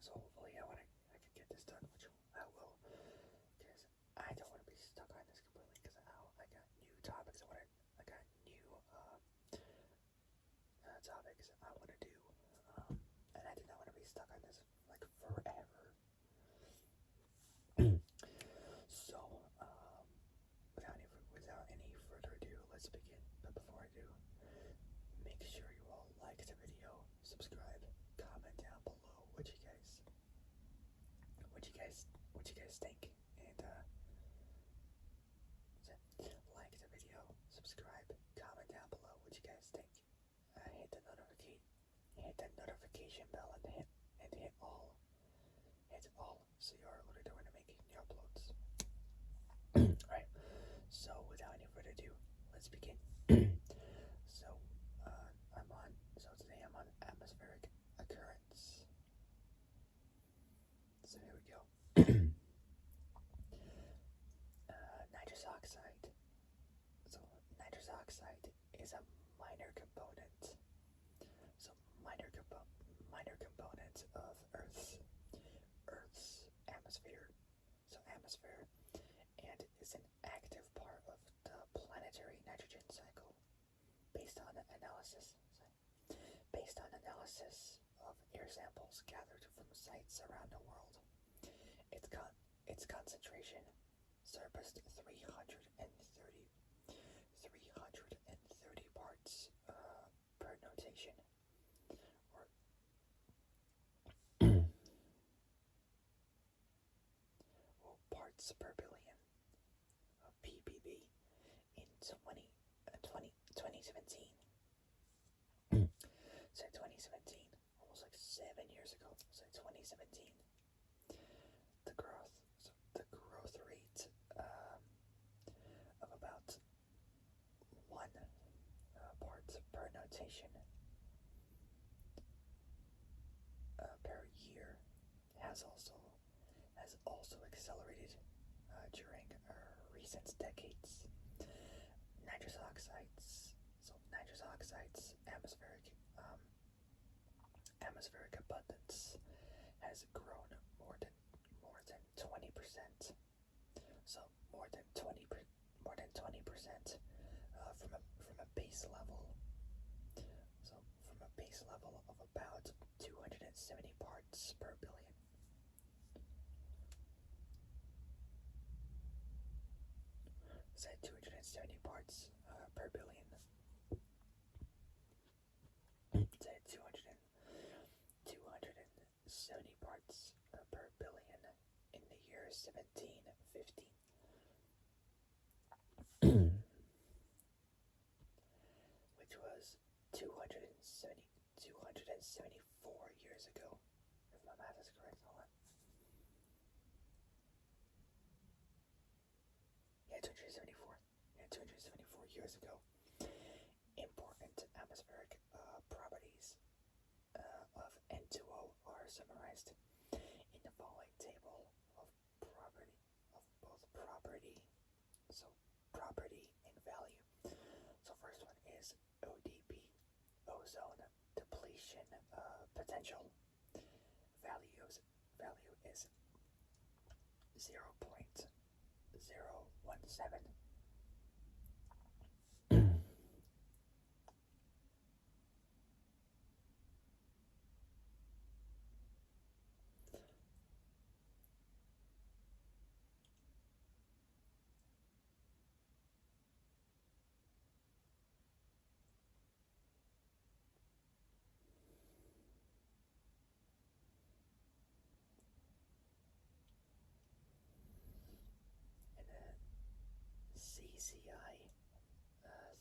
So hopefully I can get this done, which I will, because I don't want to be stuck on this completely. Because I got new topics. I got new topics I want to do, and I do not want to be stuck on this like forever. So without any further ado, let's begin. But before I do, make sure you all like the video, subscribe, comment down below what you guys think, and like the video, subscribe, comment down below what you guys think. Hit the notification bell, and hit all, so you are alerted when I make new uploads. Alright, so without any further ado, let's begin. So today I'm on atmospheric occurrence. So here we go. Nitrous oxide. So nitrous oxide is a minor component. So minor component of Earth's atmosphere. So atmosphere, and is an active part of the planetary nitrogen cycle. Based on analysis of air samples gathered from sites around the world, its concentration surpassed 330 parts per notation, or parts per billion, ppb, in 2017. So 2017, almost like 7 years ago. So 2017, the growth rate of about 1 part per notation per year has also accelerated during recent decades. Nitrous oxides atmospheric abundance has grown more than 20%. So more than 20% from a base level. So from a base level of about 270 parts per billion. So 270 parts per billion. So 270 parts per billion in the year 1750. Which was 274 years ago, if my math is correct. Hold on. Yeah, 274 years ago. Important atmospheric properties of N20 are summarized in the following table of both property and value. So first one is ODP, ozone depletion potential. Value is 0.017. And then CCI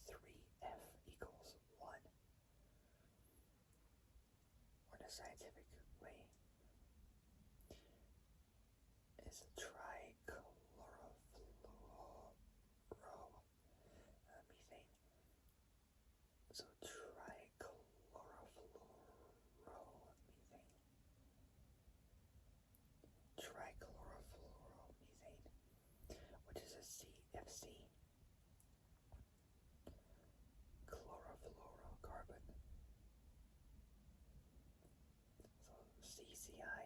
3F equals 1, or the scientific way is trichlorofluoromethane. So trichlorofluoromethane, which is a CFC, chlorofluorocarbon. So CCI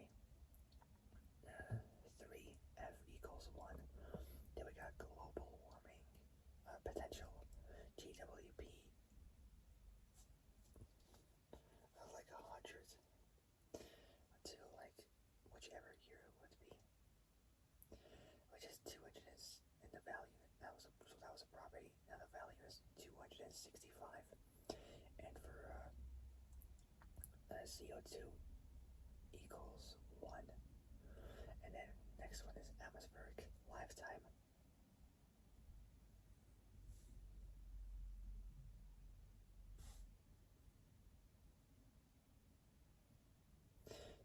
65. And for CO2 equals 1. And then next one is atmospheric lifetime.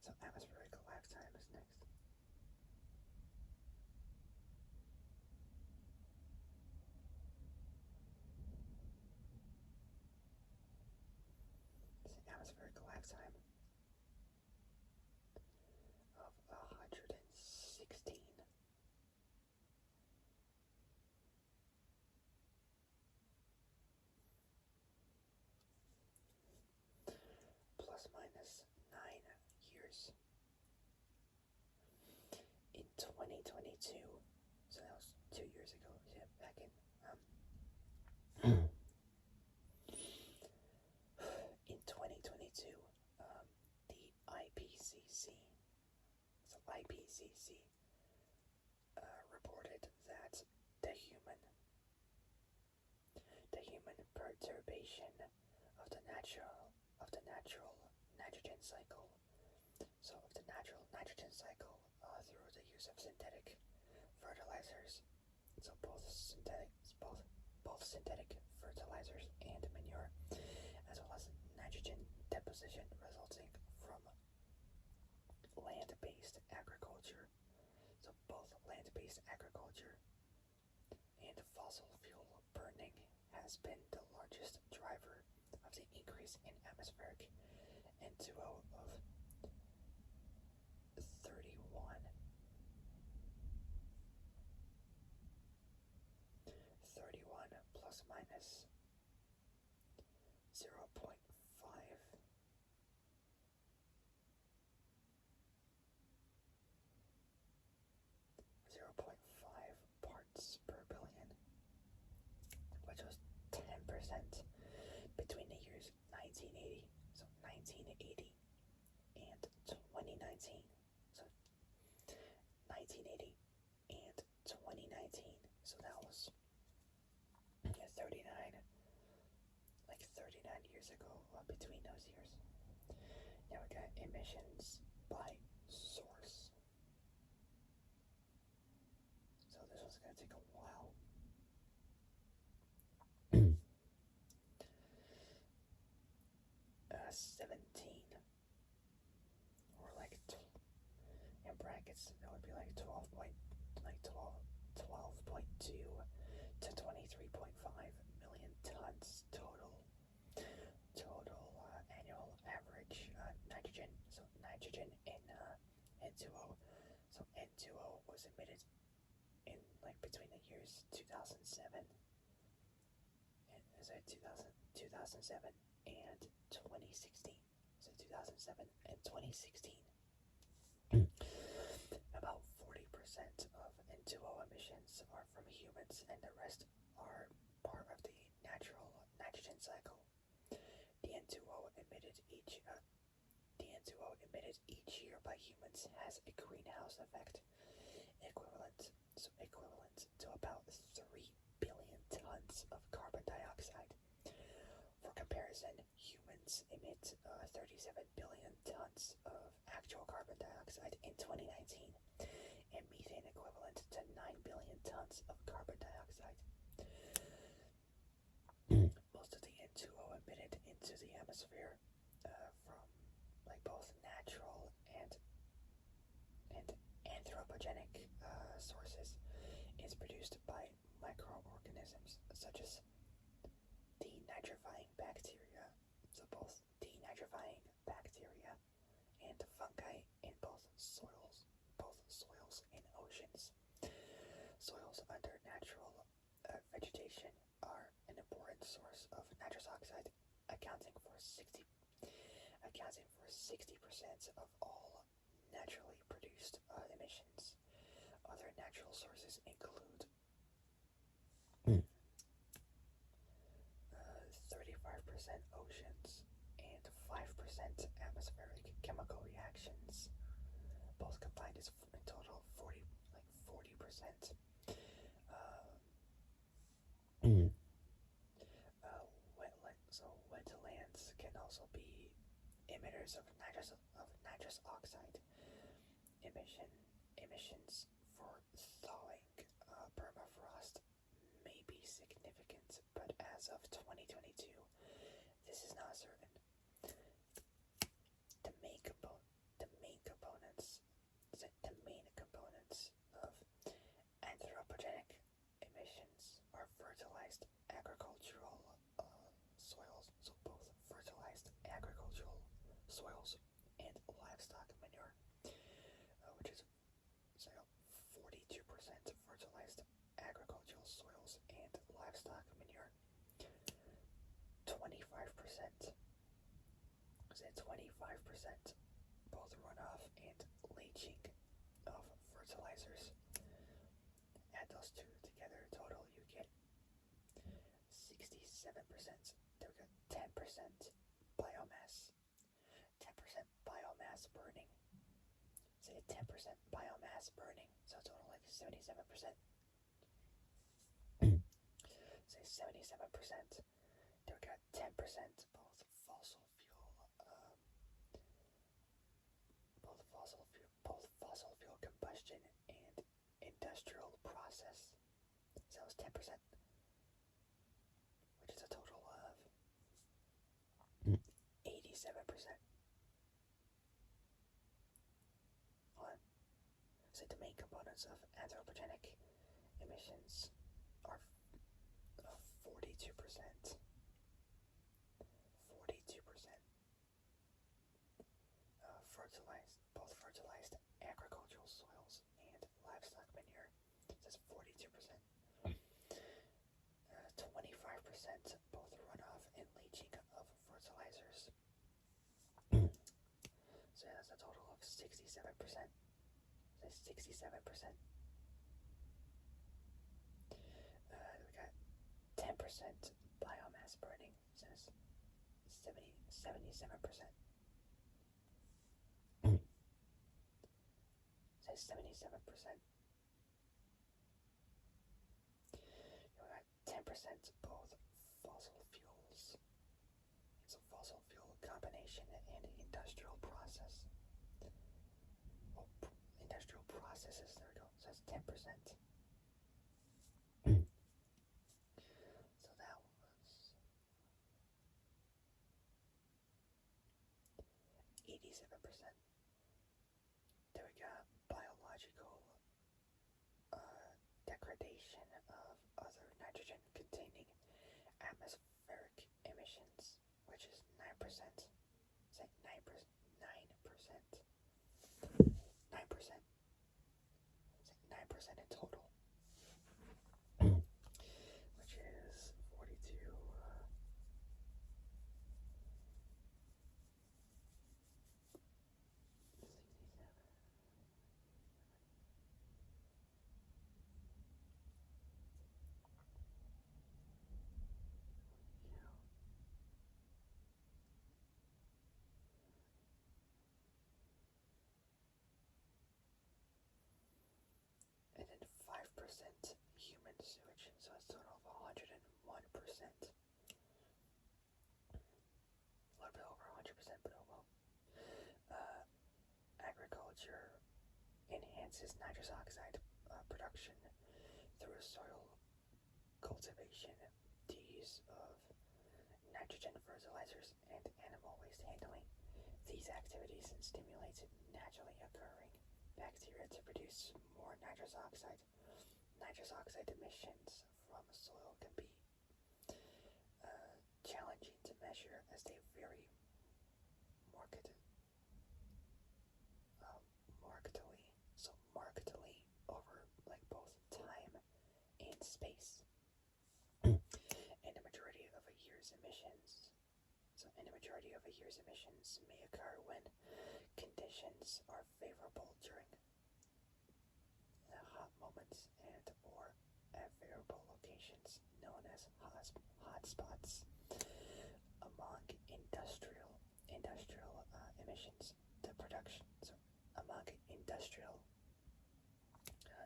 So atmospheric lifetime is next. It's an atmospheric lifetime of 116. Plus minus 9 years. In 2022, so that was 2 years ago, yeah, back in in 2022, the IPCC, so IPCC reported that the human perturbation of the natural nitrogen cycle, so of the natural nitrogen cycle through the use of synthetic fertilizers, so both synthetic fertilizers and manure, as well as nitrogen deposition resulting from land-based agriculture, so both land-based agriculture and fossil fuel burning has been the largest driver of the increase in atmospheric N2O of 31 plus minus 0.5 parts per billion, which was 10% between the years 1980, so 1980 and 2019, so 1980 and 2019, so that was 39 years ago between those years. Now we got emissions by source. So this one's going to take a while. 17, or like in brackets, that would be like 12.2 to 23.5 million tons total annual average nitrogen. So nitrogen in N2O. So N2O was emitted in like between the years 2007 and 2007 and 2016. So 2007 and 2016. About 40% of N2O emissions are from humans, and the rest are part of the natural nitrogen cycle. The N2O emitted each year by humans has a greenhouse effect equivalent to about 3 billion tons of carbon dioxide. For comparison, humans emit 37 billion tons of actual carbon dioxide in 2019, and methane equivalent to 9 billion tons of carbon dioxide. Most of the N2O emitted into the atmosphere from like both natural and anthropogenic sources is produced by microorganisms such as denitrifying bacteria, so both denitrifying bacteria and fungi in both soils and oceans. Soils under natural vegetation are an important source of nitrous oxide, accounting for 60% of all naturally produced emissions. Other natural sources include 35% oceans and 5% atmospheric chemical reactions. Both combined is in total 40%. emitters of nitrous oxide. Emissions for thawing permafrost may be significant, but as of 2022, this is not certain. The main components of anthropogenic emissions are fertilized agricultural soils, so both fertilized agricultural soils and livestock manure, which is 42% fertilized agricultural soils and livestock manure, 25% both runoff and leaching of fertilizers. Add those two together, total you get 67%. There we go, 10% biomass. 10% biomass burning. Say 10% biomass burning, so total like 77%. Say 77%. There we got 10% both fossil fuel combustion and industrial process. So that was 10%, which is a total of 87%. So the main components of anthropogenic emissions are 42%. 42%. Fertilized agricultural soils and livestock manure. That's 42%. 25% both runoff and leaching of fertilizers. So that's a total of 67%. So 67%. We got 10% biomass burning. So 77%. 77%. You got 10% both fossil fuels. It's a fossil fuel combination and industrial process. Oh, industrial processes, there we go. So that's 10%. So that was 87%. There we got biological degradation of other nitrogen-containing atmospheric emissions, which is 9%. Say 9%. 9%. 9%. Say 9% in total, which is 42. And then 5% human sewage, so it's a total of 101%. A little bit over 100%, but oh well. Agriculture enhances nitrous oxide production through soil cultivation, the use of nitrogen fertilizers, and animal waste handling. These activities stimulate naturally occurring bacteria to produce more nitrous oxide. Nitrous oxide emissions from soil can be challenging to measure as they vary markedly over like both time and space. And the majority of a year's emissions may occur when conditions are favorable during hot moments and or at favorable locations known as hotspots. Among industrial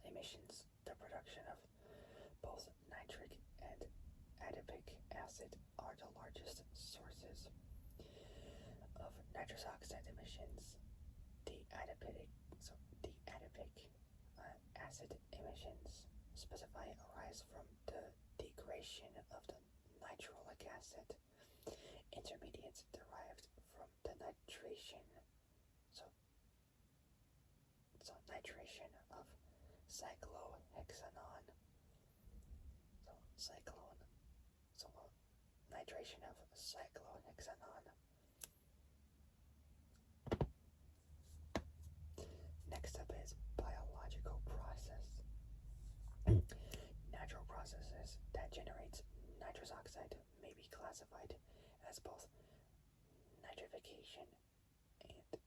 emissions, the production of both nitric and adipic acid are the largest sources of nitrous oxide emissions, the adipic acid emissions specify arise from the degradation of the nitrolic acid. Intermediates derived from the nitration, so nitration of cyclohexanon, nitration of cyclohexanon. Next up is biological process. Natural processes that generate nitrous oxide may be classified as both nitrification and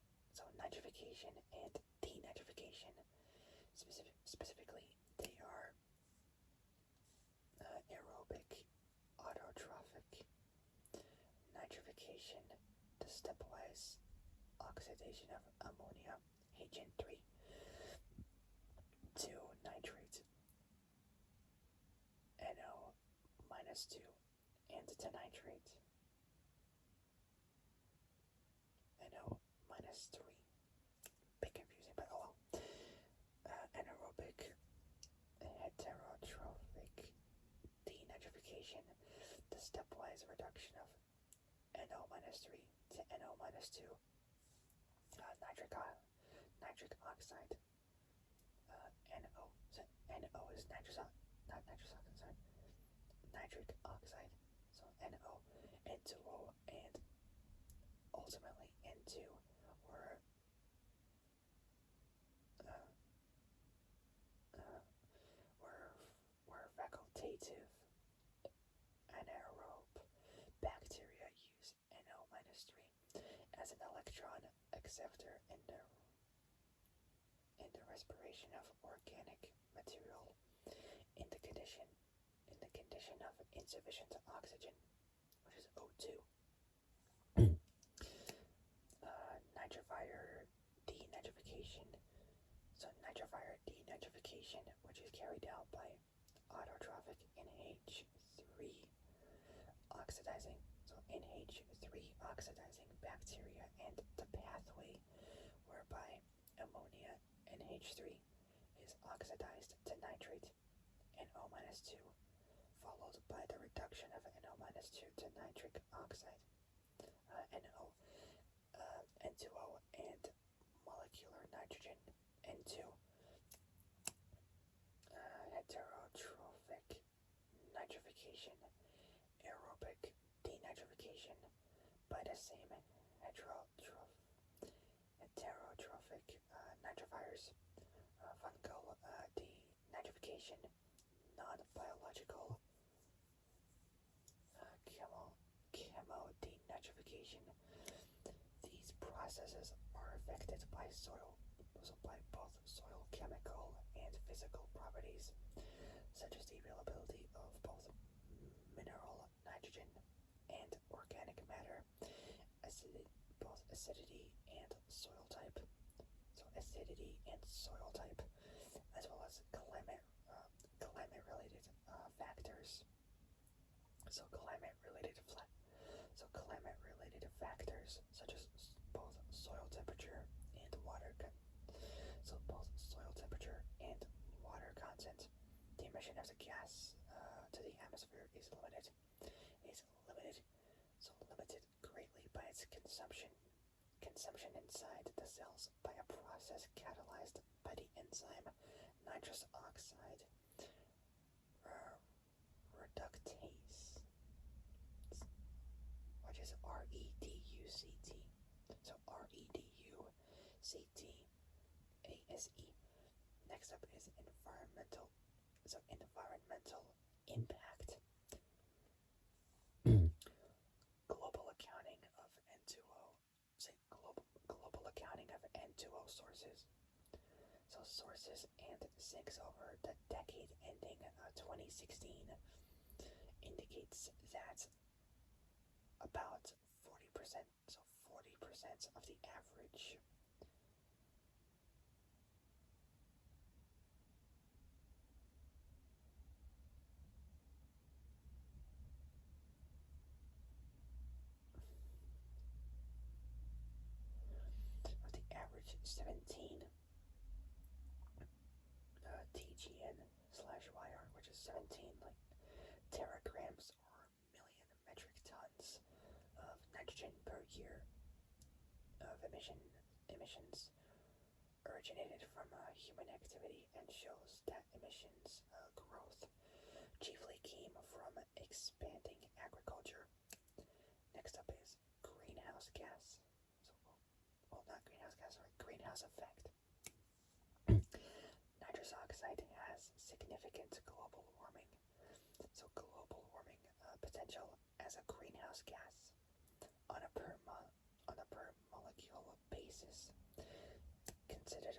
denitrification. Specifically, they are aerobic, autotrophic nitrification, the stepwise oxidation of ammonia, HN3, to nitrate, NO-2, and to nitrate, NO-3. Bit confusing, but oh well. Anaerobic, heterotrophic denitrification, the stepwise reduction of NO-3 to NO-2, nitric oxide, NO. So NO is nitric oxide. So NO, N2O, and ultimately N2 were facultative anaerobe bacteria use NO-3 as an electron acceptor in the respiration of organic material in the condition of insufficient oxygen, which is O2. Nitrifier denitrification. So nitrifier denitrification, which is carried out by autotrophic NH3 oxidizing, so NH3 oxidizing bacteria, and the pathway whereby ammonia NH3 is oxidized to nitrate NO-2, followed by the reduction of NO-2 to nitric oxide, N2O, and molecular nitrogen, N2. Heterotrophic nitrification, aerobic denitrification by the same heterotrophic nitrifiers, fungal denitrification, non-biological chemodenitrification. These processes are affected by both soil chemical and physical properties, such as the availability of both mineral nitrogen and organic matter, both acidity and soil type, as well as climate-related factors. Climate-related factors such as both soil temperature and water content. The emission of the gas to the atmosphere is limited greatly by its consumption inside the cells by a process catalyzed by the enzyme nitrous oxide reductase, which is REDUCT. So REDUCTASE. Next up is environmental impact. Global accounting of N2O. Global accounting of N2O sources. So sources and sinks over the decade ending 2016 indicates that about 40%, so 40% of the average 17 TGN/YR, which is 17 like teragrams or million metric tons of nitrogen per year of emissions originated from human activity, and shows that emissions growth chiefly came from expanding agriculture. Next up is greenhouse gas. Well, not greenhouse gas, sorry, greenhouse effect. Nitrous oxide has significant global warming. So global warming potential as a greenhouse gas on a per molecule basis, considered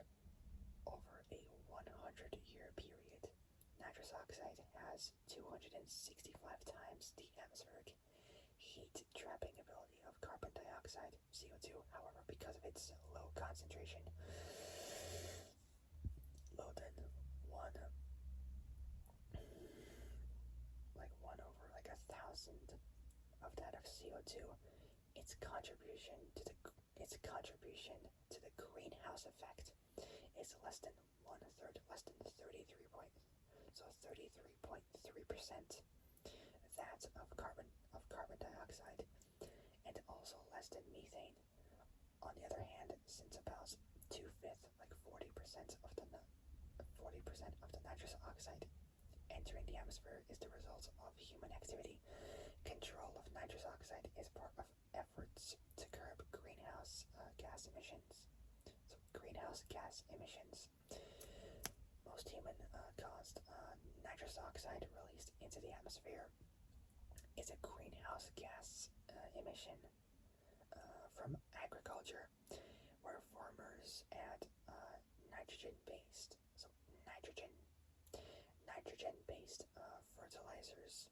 over a 100-year period. Nitrous oxide has 265 times the atmospheric heat trapping ability of carbon dioxide, CO2. However, because of its low concentration, low than one over like 1,000 of that of CO2, its contribution to the greenhouse effect is less than 1/3, less than 33.3% that of carbon dioxide, and also less than methane. On the other hand, since about 2/5, like 40% of the nitrous oxide entering the atmosphere is the result of human activity, control of nitrous oxide is part of efforts to curb greenhouse gas emissions. So greenhouse gas emissions. Most human-caused nitrous oxide released into the atmosphere is a greenhouse gas emission from agriculture, where farmers add nitrogen-based fertilizers.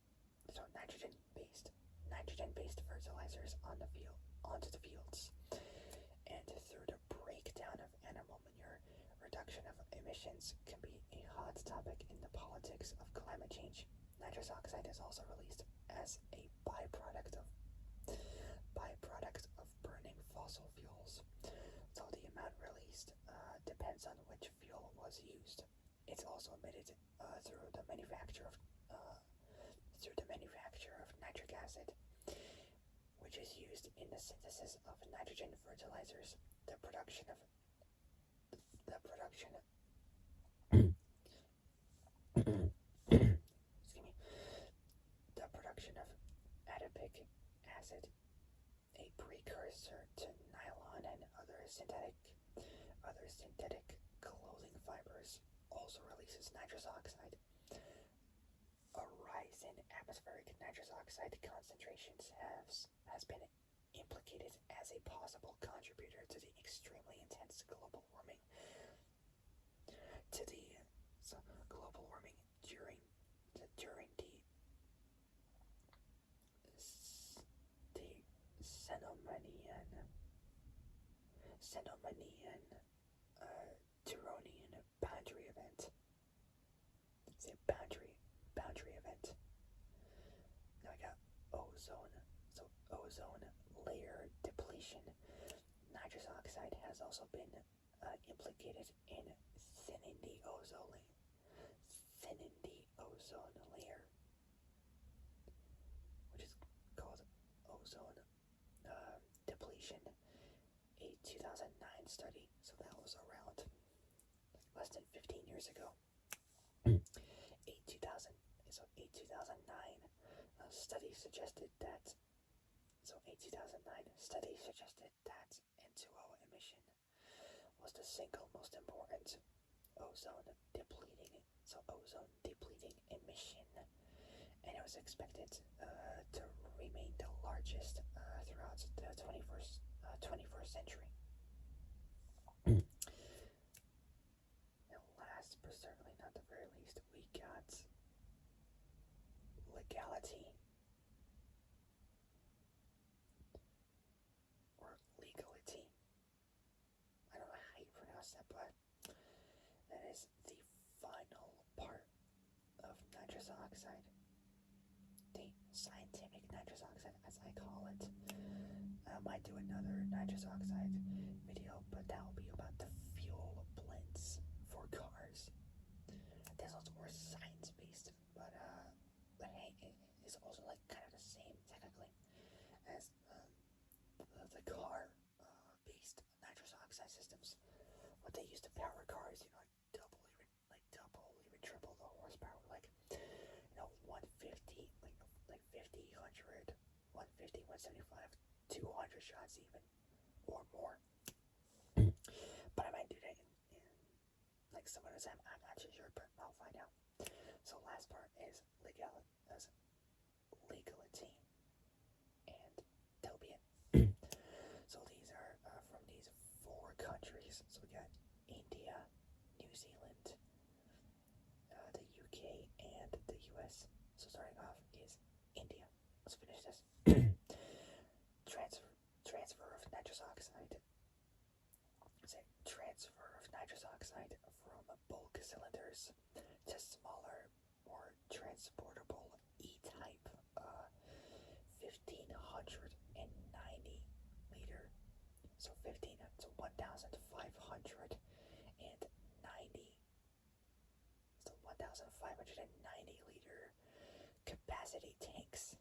So nitrogen-based fertilizers onto the fields, and through the breakdown of animal manure, reduction of emissions can be a hot topic in the politics of climate change. Nitrous oxide is also released as a byproduct of burning fossil fuels, so the amount released depends on which fuel was used. It's also emitted through the manufacture of nitric acid, which is used in the synthesis of nitrogen fertilizers. The production of adipic acid, a precursor to nylon and other synthetic clothing fibers, also releases nitrous oxide. A rise in atmospheric nitrous oxide concentrations has been implicated as a possible contributor to the extremely intense global warming. During the Cenomanian Turonian boundary event. It's a boundary event. Now we got ozone. So ozone layer depletion. Nitrous oxide has also been implicated in thinning the ozone layer, which is called ozone depletion. A 2009 study, so that was around less than 15 years ago. A 2009 study suggested that N2O emission was the single most important ozone depleting emission, and it was expected to remain the largest throughout the 21st century. And last but certainly not the very least, we got legality, or legality. I don't know how you pronounce that, but that is the final part of nitrous oxide, the scientific nitrous oxide, as I call it. I might do another nitrous oxide video, but that will be about the science-based, but hey, it's also like kind of the same technically as the car-based nitrous oxide systems. What they use to power cars, double, even triple the horsepower, like 150, like 50, 100, 150, 175, 200 shots even, or more. But I might do that in like some other time. I'm not too sure, but I'll find out. So last part is legality, and that'll be it. So these are from these 4 countries. So we got India, New Zealand, the UK, and the US. So starting off is India. Let's finish this. Transfer of nitrous oxide. Transfer of nitrous oxide from bulk cylinders to smaller, more transportable E-type 1,590 liter. So 15 to 1,590. So 1,590 liter capacity tanks.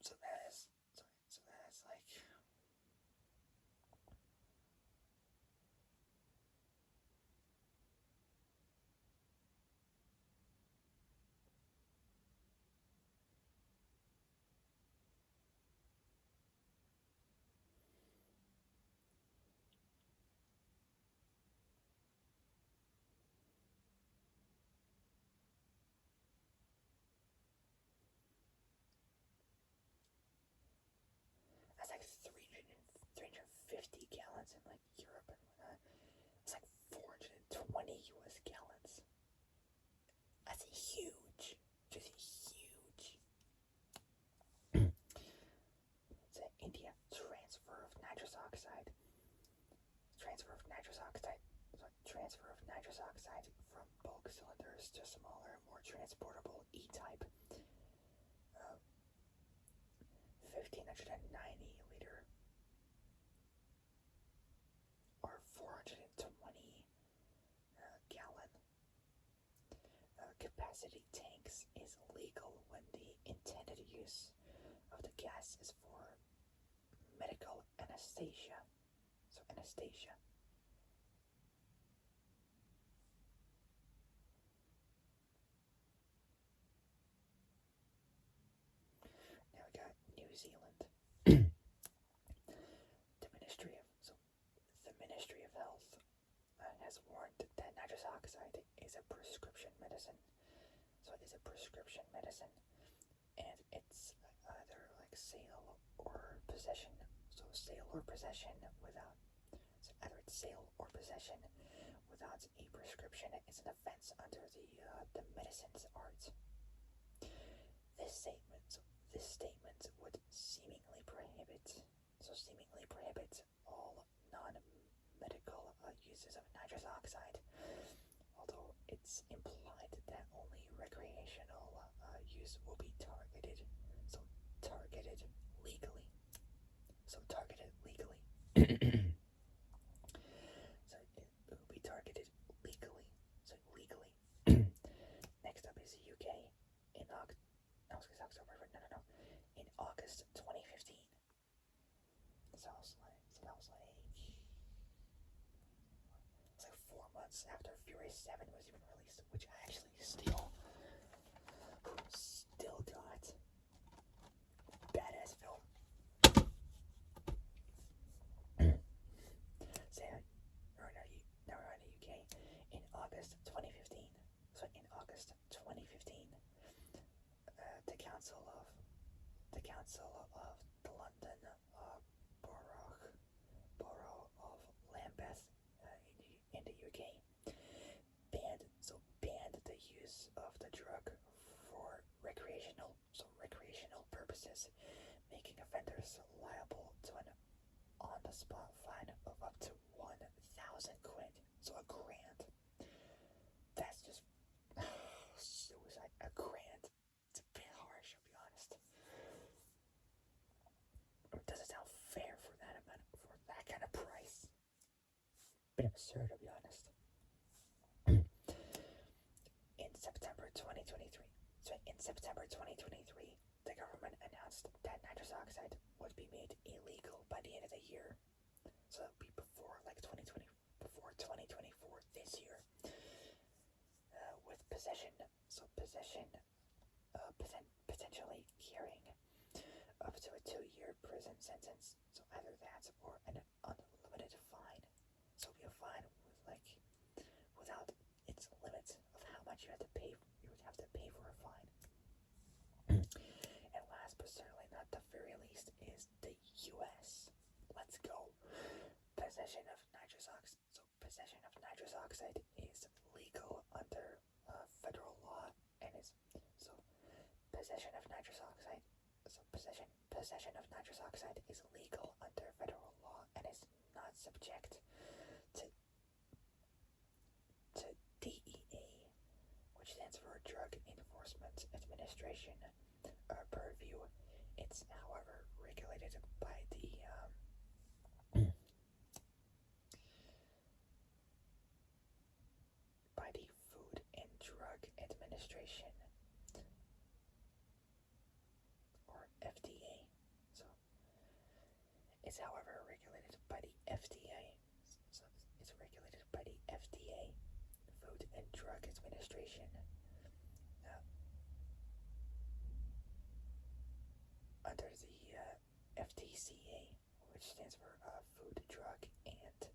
So that is like that's like 350 gallons in like Europe and whatnot. It's like 420 US gallons. That's huge. Just huge. It's India. Transfer of nitrous oxide. Transfer of nitrous oxide from bulk cylinders to smaller, more transportable E-type 1,590 liter or 420 gallon capacity tanks is legal when the intended use of the gas is for medical anesthesia. So anesthesia. Now we got New Zealand. The Ministry of Health has warned that nitrous oxide is a prescription medicine. So it is a prescription medicine, and it's either like sale or possession. So sale or possession without. So either it's sale or possession without a prescription is an offense under the medicines art. This statement would seemingly prohibit all non-medical uses of nitrous oxide, although it's implied that only recreational use will be targeted legally. So targeted legally. So it will be targeted legally. So legally. Next up is UK in August 2015. So that was like it's like 4 months after Fury 7 was even released, which I actually still got badass film. So we're in the UK in August 2015. So in August 2015, the Council of the London Borough of Lambeth in the UK banned the use of the drug for recreational purposes, making offenders liable to an on-the-spot fine of up to 1,000 quid. So a grand. That's just suicide. A grand. It's a bit harsh, I'll be honest. It doesn't sound fair for that kind of price. Bit absurd, I'll be honest. 2023. So in September 2023, the government announced that nitrous oxide would be made illegal by the end of the year. So that would be before 2024 this year. With possession, potentially carrying up to a 2-year prison sentence. So either that or an unlimited fine. So it'll be a fine without its limit of how much you have to pay. You would have to pay for a fine. And last but certainly not the very least is the U.S. Let's go. Possession of nitrous oxide. So possession of nitrous oxide is legal under federal law, and is so possession of nitrous oxide. So possession of nitrous oxide is legal under federal law and is not subject to DEA, which stands for Drug Enforcement Administration, purview. It's, however, regulated by the Food and Drug Administration, or FDA. So it's, however, regulated by the FDA. So it's regulated by the FDA, Food and Drug Administration. Under the FDCA, which stands for Food, Drug, and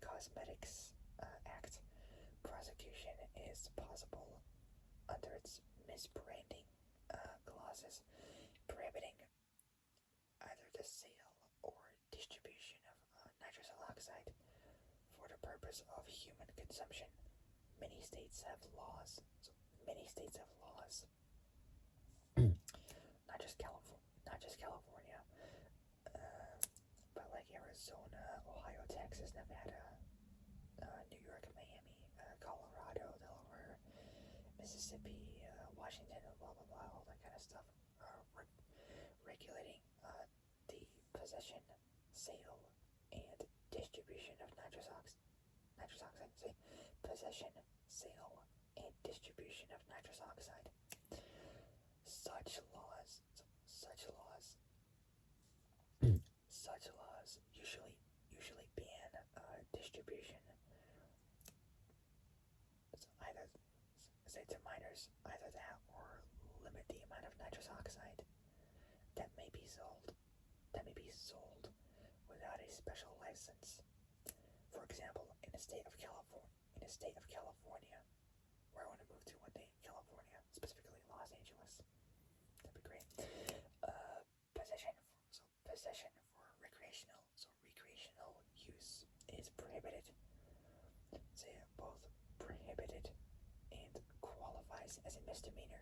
Cosmetics Act, prosecution is possible under its misbranding clauses, prohibiting either the sale or distribution of nitrous oxide for the purpose of human consumption. Many states have laws. Not just California, but like Arizona, Ohio, Texas, Nevada, New York, Miami, Colorado, Delaware, Mississippi, Washington, blah blah blah, all that kind of stuff, regulating the possession, sale, and distribution of nitrous oxide. Possession, sale, and distribution of nitrous oxide. Such laws usually ban distribution. So either say to minors, either that or limit the amount of nitrous oxide that may be sold without a special license. For example, in the state of California, where I want to move to one day, California, specifically Los Angeles. That'd be great. Possession for recreational use is prohibited. So yeah, both prohibited and qualifies as a misdemeanor.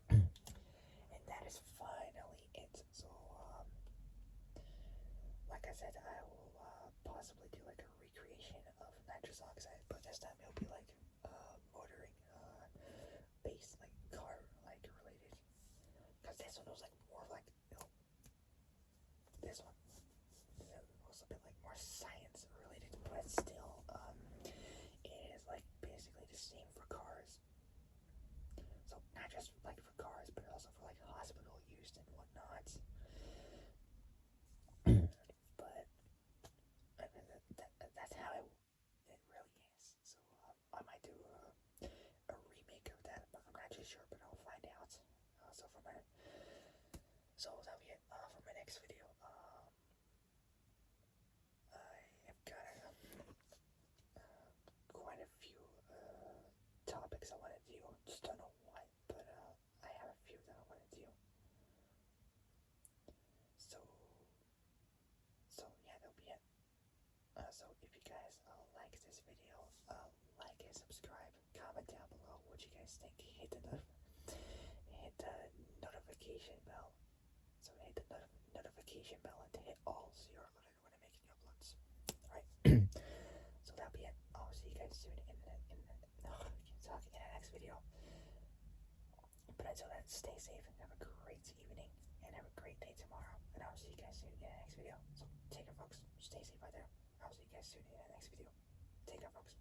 And that is finally it. So like I said, I will possibly do like a recreation of nitrous oxide, but this time it'll be like motoring based, like car like related. Because this one was like more like, this one was a bit like more science related, but still it is like basically the same for cars. So not just like for cars, but also for like hospital use and whatnot. But I mean, that's how it really is. So I might do a remake of that, but I'm not too sure, but I'll find out. So that'll be it for my next video. I have got quite a few topics I want to do. Just don't know what, but I have a few that I want to do. So yeah, that'll be it. So if you guys like this video, like and subscribe, comment down below what you guys think. Hit the notification bell. So hit the notification bell and hit all so you're alerted when I'm making uploads. Alright. So that'll be it. I'll see you guys soon in the next video. But until then, stay safe and have a great evening and have a great day tomorrow. And I'll see you guys soon in the next video. So take care, folks. Stay safe out there. I'll see you guys soon in the next video. Take care, folks.